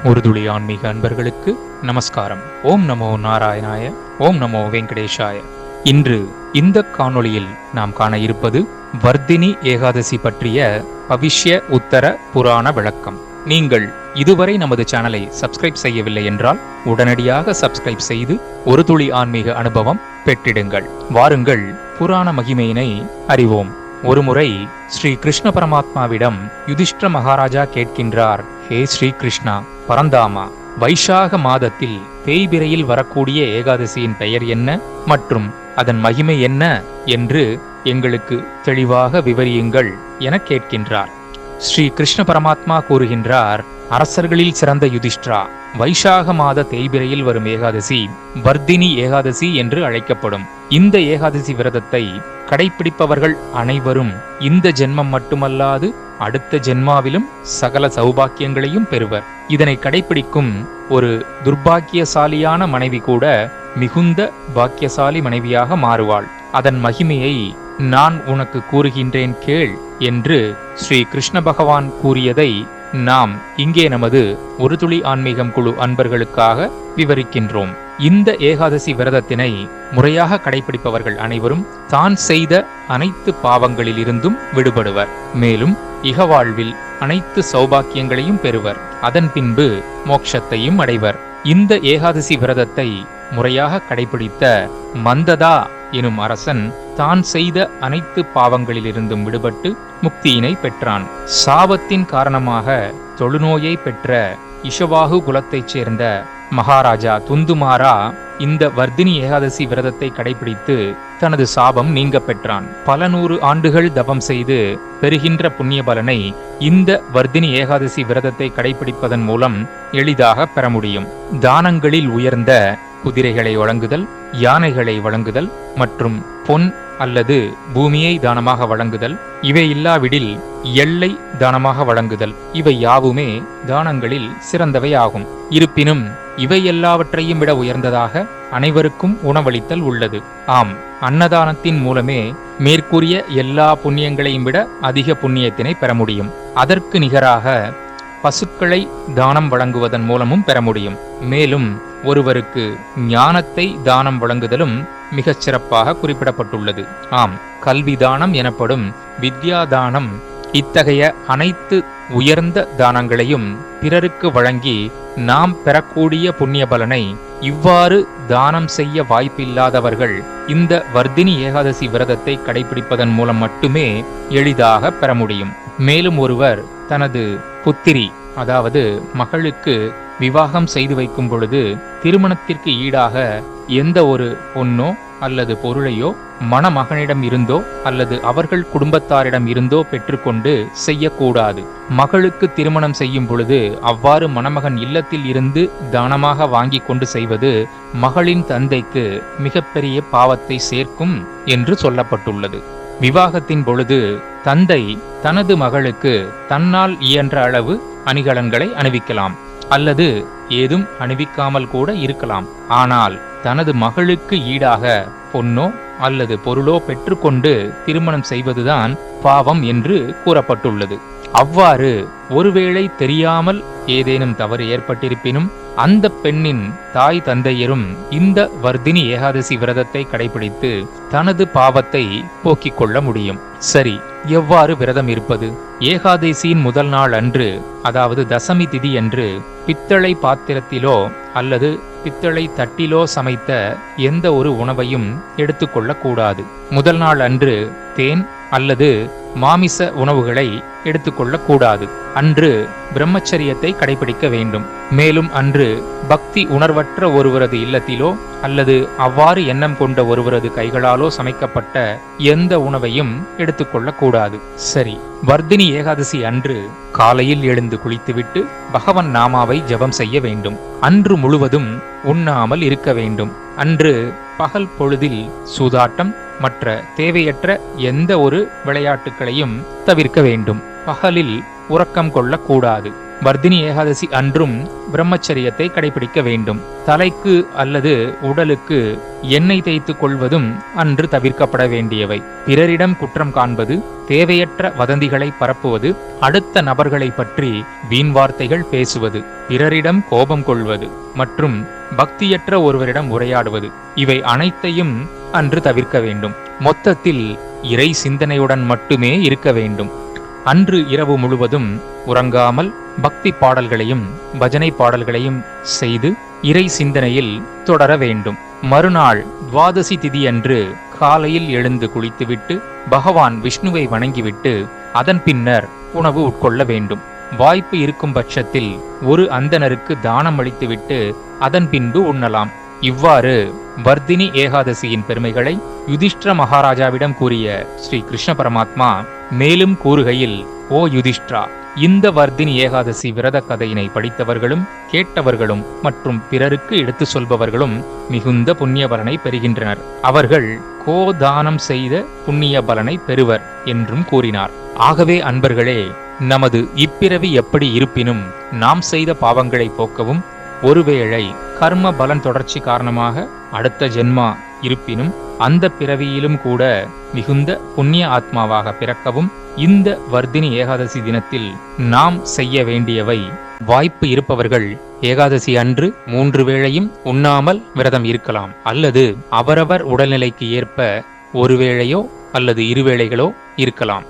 ஒரு துளி ஆன்மீக அன்பர்களுக்கு நமஸ்காரம். ஓம் நமோ நாராயணாய, ஓம் நமோ வெங்கடேஷாய. இன்று இந்த காணொளியில் நாம் காண இருப்பது வர்தினி ஏகாதசி பற்றிய பவிஷ்ய உத்தர புராண விளக்கம். நீங்கள் இதுவரை நமது சேனலை சப்ஸ்கிரைப் செய்யவில்லை என்றால் உடனடியாக சப்ஸ்கிரைப் செய்து ஒரு துளி ஆன்மீக அனுபவம் பெற்றிடுங்கள். வாருங்கள் புராண மகிமையினை அறிவோம். ஒருமுறை ஸ்ரீ கிருஷ்ண பரமாத்மாவிடம் யுதிஷ்டிர மகாராஜா கேட்கின்றார், ஹே ஸ்ரீ கிருஷ்ணா பரந்தாமா, வைசாக மாதத்தில் தேய்பிரையில் வரக்கூடிய ஏகாதசியின் பெயர் என்ன மற்றும் அதன் மகிமை என்ன என்று எங்களுக்கு தெளிவாக விவரியுங்கள் என கேட்கின்றார். ஸ்ரீ கிருஷ்ண பரமாத்மா கூறுகின்றார், அரசர்களில் சிறந்த யுதிஷ்டிரா, வைசாக மாத தேய்பிரையில் வரும் ஏகாதசி வர்தினி ஏகாதசி என்று அழைக்கப்படும். இந்த ஏகாதசி விரதத்தை கடைபிடிப்பவர்கள் அனைவரும் இந்த ஜென்மம் மட்டுமல்லாது அடுத்த ஜென்மாவிலும் சகல சௌபாக்கியங்களையும் பெறுவர். இதனை கடைபிடிக்கும் ஒரு துர்பாக்கியசாலியான மனைவி கூட மிகுந்த பாக்கியசாலி மனைவியாக மாறுவாள். அதன் மகிமையை நான் உனக்கு கூறுகின்றேன் கேள் என்று ஸ்ரீ கிருஷ்ண பகவான் கூறியதை நாம் இங்கே நமது ஒரு துளி ஆன்மீகம் குழு அன்பர்களுக்காக விவரிக்கின்றோம். இந்த ஏகாதசி விரதத்தினை முறையாக கடைபிடிப்பவர்கள் அனைவரும் தான் செய்த அனைத்து பாவங்களில் இருந்தும் விடுபடுவர். மேலும் இகவாழ்வில் அனைத்து சௌபாக்கியங்களையும் பெறுவர். அதன் பின்பு மோட்சத்தையும் அடைவர். இந்த ஏகாதசி விரதத்தை முறையாக கடைபிடித்த மந்ததா எனும் அரசன் தான் செய்த அனைத்து பாவங்களிலிருந்தும் விடுபட்டு முக்தியினை பெற்றான். சாபத்தின் காரணமாக தொழுநோயை பெற்ற இஷவாகு குலத்தைச் சேர்ந்த மகாராஜா துந்துமாரா இந்த வர்தினி ஏகாதசி விரதத்தை கடைபிடித்து தனது சாபம் நீங்க பெற்றான். பல 100 ஆண்டுகள் தவம் செய்து பெறுகின்ற புண்ணிய பலனை இந்த வர்தினி ஏகாதசி விரதத்தை கடைபிடிப்பதன் மூலம் எளிதாக பெற முடியும். தானங்களில் உயர்ந்த குதிரைகளை வழங்குதல், யானைகளை வழங்குதல் மற்றும் பொன் அல்லது பூமியை தானமாக வழங்குதல், இவை இல்லாவிடில் எல்லை தானமாக வழங்குதல், இவை யாவுமே தானங்களில் சிறந்தவை ஆகும். இருப்பினும் இவை எல்லாவற்றையும் விட உயர்ந்ததாக அனைவருக்கும் உணவளித்தல் உள்ளது. ஆம், அன்னதானத்தின் மூலமே மேற்கூறிய எல்லா புண்ணியங்களையும் விட அதிக புண்ணியத்தினை பெற முடியும். அதற்கு நிகராக பசுக்களை தானம் வழங்குவதன் மூலமும் பெற முடியும். மேலும் ஒருவருக்கு ஞானத்தை தானம் வழங்குதலும் மிகச் சிறப்பாக குறிப்பிடப்பட்டுள்ளது. ஆம், கல்வி தானம் எனப்படும் வித்யா தானம் இத்தகைய அனைத்து உயர்ந்த தானங்களையும் பிறருக்கு வழங்கி நாம் பெறக்கூடிய புண்ணிய பலனை இவ்வாறு தானம் செய்ய வாய்ப்பில்லாதவர்கள் இந்த வர்தினி ஏகாதசி விரதத்தை கடைபிடிப்பதன் மூலம் மட்டுமே எளிதாக பெற முடியும். மேலும் ஒருவர் தனது புத்திரி அதாவது மகளுக்கு விவாகம் செய்து வைக்கும் பொழுது திருமணத்திற்கு ஈடாக எந்த ஒரு பொன்னோ அல்லது பொருளையோ மணமகனிடம் இருந்தோ அல்லது அவர்கள் குடும்பத்தாரிடம் இருந்தோ பெற்றுக்கொண்டு செய்யக்கூடாது. மகளுக்கு திருமணம் செய்யும் பொழுது அவ்வாறு மணமகன் இல்லத்தில் இருந்து தானமாக வாங்கி கொண்டு செய்வது மகளின் தந்தைக்கு மிகப்பெரிய பாவத்தை சேர்க்கும் என்று சொல்லப்பட்டுள்ளது. விவாகத்தின் பொழுது தந்தை தனது மகளுக்கு தன்னால் இயன்ற அளவு அணிகலன்களை அணிவிக்கலாம் அல்லது ஏதும் அணிவிக்காமல் கூட இருக்கலாம். ஆனால் தனது மகளுக்கு ஈடாக பொன்னோ அல்லது பொருளோ பெற்றுக்கொண்டு திருமணம் செய்வதுதான் பாவம் என்று கூறப்பட்டுள்ளது. அவ்வாறு ஒருவேளை தெரியாமல் ஏதேனும் தவறு ஏற்பட்டிருப்பினும் அந்த பெண்ணின் தாய் தந்தையரும் இந்த வர்தினி ஏகாதசி விரதத்தை கடைபிடித்து தனது பாவத்தை போக்கிக் கொள்ள முடியும். சரி, எவ்வாறு விரதம் இருப்பது? ஏகாதசியின் முதல் நாள் அன்று, அதாவது தசமி திதி அன்று, பித்தளை பாத்திரத்திலோ அல்லது பித்தளை தட்டிலோ சமைத்த எந்த ஒரு உணவையும் எடுத்துக்கொள்ளக்கூடாது. முதல் நாள் அன்று தேன் அல்லது மாமிச உணவுகளை எடுத்துக்கொள்ளக்கூடாது. அன்று பிரம்மச்சரியத்தை கடைபிடிக்க வேண்டும். மேலும் அன்று பக்தி உணர்வற்ற ஒருவரது இல்லத்திலோ அல்லது அவ்வாறு எண்ணம் கொண்ட ஒருவரது கைகளாலோ சமைக்கப்பட்ட எந்த உணவையும் எடுத்துக்கொள்ளக்கூடாது. சரி, வர்தினி ஏகாதசி அன்று காலையில் எழுந்து குளித்துவிட்டு பகவன் நாமாவை ஜபம் செய்ய வேண்டும். அன்று முழுவதும் உண்ணாமல் இருக்க வேண்டும். அன்று பகல் பொழுதில் சூதாட்டம் மற்ற தேவையற்ற எந்த ஒரு விளையாட்டுகளையும் தவிர்க்க வேண்டும். பகலில் உறக்கம் கொள்ளக்கூடாது. வர்தினி ஏகாதசி அன்றும் பிரம்மச்சரியத்தை கடைபிடிக்க வேண்டும். தலைக்கு அல்லது உடலுக்கு எண்ணெய் தேய்த்து கொள்வதும் அன்று தவிர்க்கப்பட வேண்டியவை. பிறரிடம் குற்றம் காண்பது, தேவையற்ற வதந்திகளை பரப்புவது, அடுத்த நபர்களை பற்றி வீண் வார்த்தைகள் பேசுவது, பிறரிடம் கோபம் கொள்வது மற்றும் பக்தியற்ற ஒருவரிடம் உரையாடுவது, இவை அனைத்தையும் அன்று தவிர்க்க வேண்டும். மொத்தத்தில் இறை சிந்தனையுடன் மட்டுமே இருக்க வேண்டும். அன்று இரவு முழுவதும் உறங்காமல் பக்தி பாடல்களையும் பஜனை பாடல்களையும் செய்து இறை சிந்தனையில் தொடர வேண்டும். மறுநாள் துவாதசி திதி அன்று காலையில் எழுந்து குளித்துவிட்டு பகவான் விஷ்ணுவை வணங்கிவிட்டு அதன் பின்னர் உணவு உட்கொள்ள வேண்டும். வாய்ப்பு இருக்கும் பட்சத்தில் ஒரு அந்தணருக்கு தானம் அளித்துவிட்டு அதன் பின்பு உண்ணலாம். இவ்வாறு வர்தினி ஏகாதசியின் பெருமைகளை யுதிஷ்டிர மகாராஜாவிடம் கூறிய ஸ்ரீ கிருஷ்ண பரமாத்மா மேலும் கூறுகையில், ஓ யுதிஷ்டிரா, இந்த வர்தினி ஏகாதசி விரத கதையினை படித்தவர்களும் கேட்டவர்களும் மற்றும் பிறருக்கு எடுத்து சொல்பவர்களும் மிகுந்த புண்ணிய பலனை பெறுகின்றனர். அவர்கள் கோதானம் செய்த புண்ணிய பலனை பெறுவர் என்றும் கூறினார். ஆகவே அன்பர்களே, நமது இப்பிறவி எப்படி இருப்பினும் நாம் செய்த பாவங்களை போக்கவும், ஒருவேளை கர்ம பலன் தொடர்ச்சி காரணமாக அடுத்த ஜென்மா இருப்பினும் அந்த பிறவியிலும் கூட மிகுந்த புண்ணிய ஆத்மாவாக பிறக்கவும் இந்த வர்தினி ஏகாதசி தினத்தில் நாம் செய்ய வேண்டியவை: வாய்ப்பு இருப்பவர்கள் ஏகாதசி அன்று 3 வேளையும் உண்ணாமல் விரதம் இருக்கலாம், அல்லது அவரவர் உடல்நிலைக்கு ஏற்ப 1 வேளையோ அல்லது 2 வேளைகளோ இருக்கலாம்.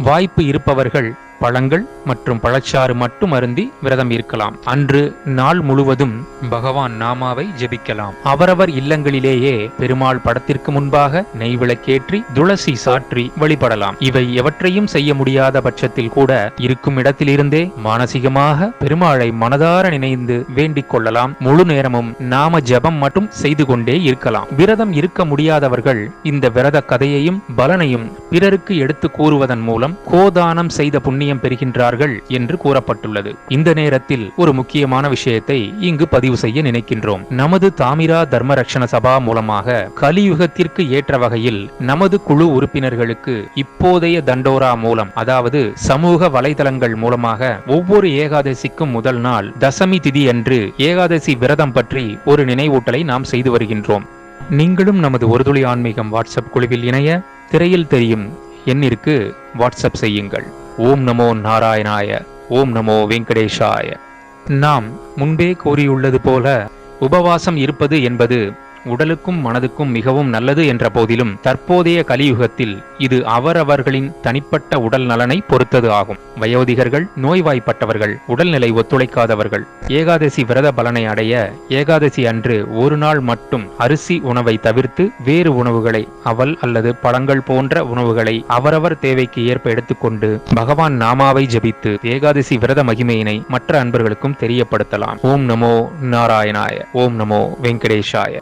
வாய்ப்பு இருப்பவர்கள் பழங்கள் மற்றும் பழச்சாறு மட்டும் அருந்தி விரதம் இருக்கலாம். அன்று நாள் முழுவதும் பகவான் நாமாவை ஜெபிக்கலாம். அவரவர் இல்லங்களிலேயே பெருமாள் படத்திற்கு முன்பாக நெய் விளக்கேற்றி துளசி சாற்றி வழிபடலாம். இவை எவற்றையும் செய்ய முடியாத பட்சத்தில் கூட இருக்கும் இடத்திலிருந்தே மானசீகமாக பெருமாளை மனதார நினைந்து வேண்டிக் கொள்ளலாம். முழு நேரமும் நாம ஜபம் மட்டும் செய்து கொண்டே இருக்கலாம். விரதம் இருக்க முடியாதவர்கள் இந்த விரத கதையையும் பலனையும் பிறருக்கு எடுத்து கூறுவதன் மூலம் கோதானம் செய்த புண்ணியம் பெறுகின்றார்கள் என்று கூறப்பட்டுள்ளது. இந்த நேரத்தில் ஒரு முக்கியமான விஷயத்தை இங்கு பதிவு செய்ய நினைக்கின்றோம். நமது தாமிரா தர்ம ரக்ஷண சபா மூலமாக கலியுகத்திற்கு ஏற்ற வகையில் நமது குழு உறுப்பினர்களுக்கு இப்போதைய தண்டோரா மூலம், அதாவது சமூக வலைதளங்கள் மூலமாக ஒவ்வொரு ஏகாதசிக்கும் முதல் நாள் தசமி திதி அன்று ஏகாதசி விரதம் பற்றி ஒரு நினைவூட்டலை நாம் செய்து வருகின்றோம். நீங்களும் நமது ஒரு துளி ஆன்மீகம் வாட்ஸ்அப் குழுவில் இணைய திரையில் தெரியும் எண்ணிற்கு வாட்ஸ்அப் செய்யுங்கள். ஓம் நமோ நாராயணாய, ஓம் நமோ வெங்கடேஷாய. நாம் முன்பே கூறியுள்ளது போல உபவாசம் இருப்பது என்பது உடலுக்கும் மனதுக்கும் மிகவும் நல்லது என்ற போதிலும் தற்போதைய கலியுகத்தில் இது அவரவர்களின் தனிப்பட்ட உடல் நலனை பொறுத்தது ஆகும். வயோதிகர்கள், நோய்வாய்ப்பட்டவர்கள், உடல்நிலை ஒத்துழைக்காதவர்கள் ஏகாதசி விரத பலனை அடைய ஏகாதசி அன்று ஒரு நாள் மட்டும் அரிசி உணவை தவிர்த்து வேறு உணவுகளை, அவல் அல்லது பழங்கள் போன்ற உணவுகளை அவரவர் தேவைக்கு ஏற்ப எடுத்துக்கொண்டு பகவான் நாமாவை ஜபித்து ஏகாதசி விரத மகிமையினை மற்ற அன்பர்களுக்கும் தெரியப்படுத்தலாம். ஓம் நமோ நாராயணாய, ஓம் நமோ வெங்கடேஷாய.